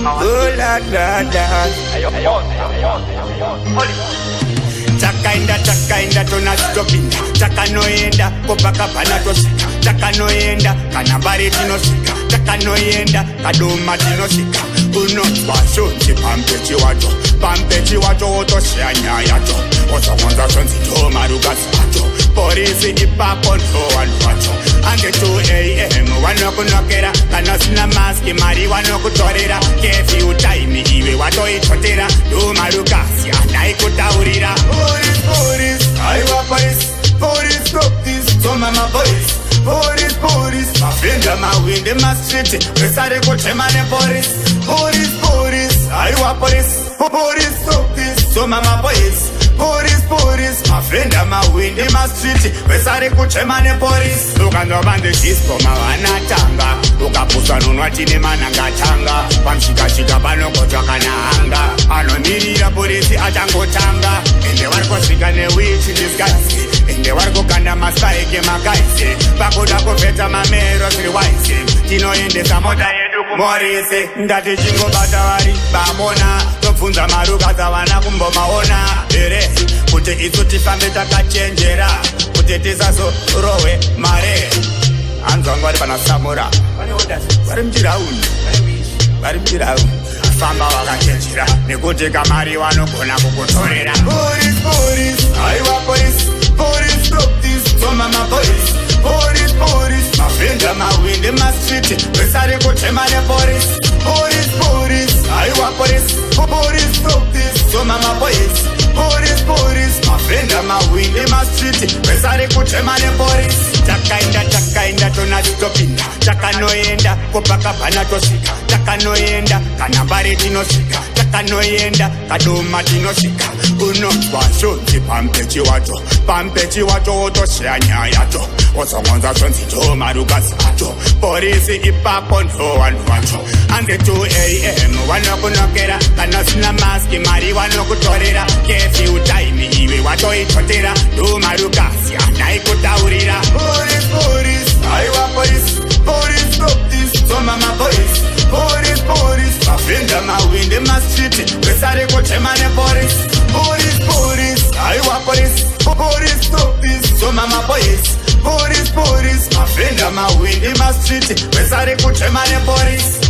Oh la la la. Chakaenda tunastopinda chakanoenda kopakapana tosika chakanoenda kana mbari tinosika chakanoenda kaduma tinosika unotwa shonzi pampechi wacho wotosheya nyaya yacho wozokonza zvonzi ndo marukasi acho porisi ipapo ndo vanhu vacho ange 2 AM vanokunokera kana usina maski mari vanokutorera kefyu taimi iwe watoitotera ndo marukasi anaikutaurira Police, stop this, so mama police. Police, mafenda mawinde maswiti, besare kutemane police. Police, aiwa police. Police, stop this, so mama police. Police, mafenda mawinde maswiti, besare kutemane police. Ukandobande chispo mavanatanga, ukapusa nunwa chine manangatanga, pamshika panokotwa kana hanga, anomirira polisi achangotanga, ende varikosvika newichi disguise. Ende varikukanda masaike makaise pakuda kupedza mamero zviri waise tinoendesa mota yedu kumorise ndati chingobata vari bamona tobvunza maruka dzavana kumbomaona here kuti isu tifambe takachenjera kuti tisazorohwe mare hanzvangu vari pana samura vari muchiraundi famba vakachenjera nekuti kamari vanogona kukutorera Police, aiwa Police, stop this, so mama police. Police, mafenda mawinde maswiti, besare kutemane police. Police, aiwa police. Police, stop this, so mama police. Police, mafenda mawinde maswiti, besare kutemane police. Chakaenda tonastopinda, chakanoenda kopakapana tosika, chakanoenda kana mbari tinosika, chakanoenda kaduma tinosika, unotwa shonzi pampechi wacho wotosheya nyaya yacho wozokonza zvonzi ndo marukasi acho porisi ipapo ndo vanhu vacho anze 2 AM vanokunokera kana usina maski mari vanokutorera kefyu taimi iwe watoitotera ndo marukasi anaikutaurira Police, aiwa Police, stop this, so mama police. Police, mafenda mawinde maswiti, besare kutemane police. Police, aiwa Police, stop this, so mama police. Police, mafenda mawinde maswiti, besare kutemane police.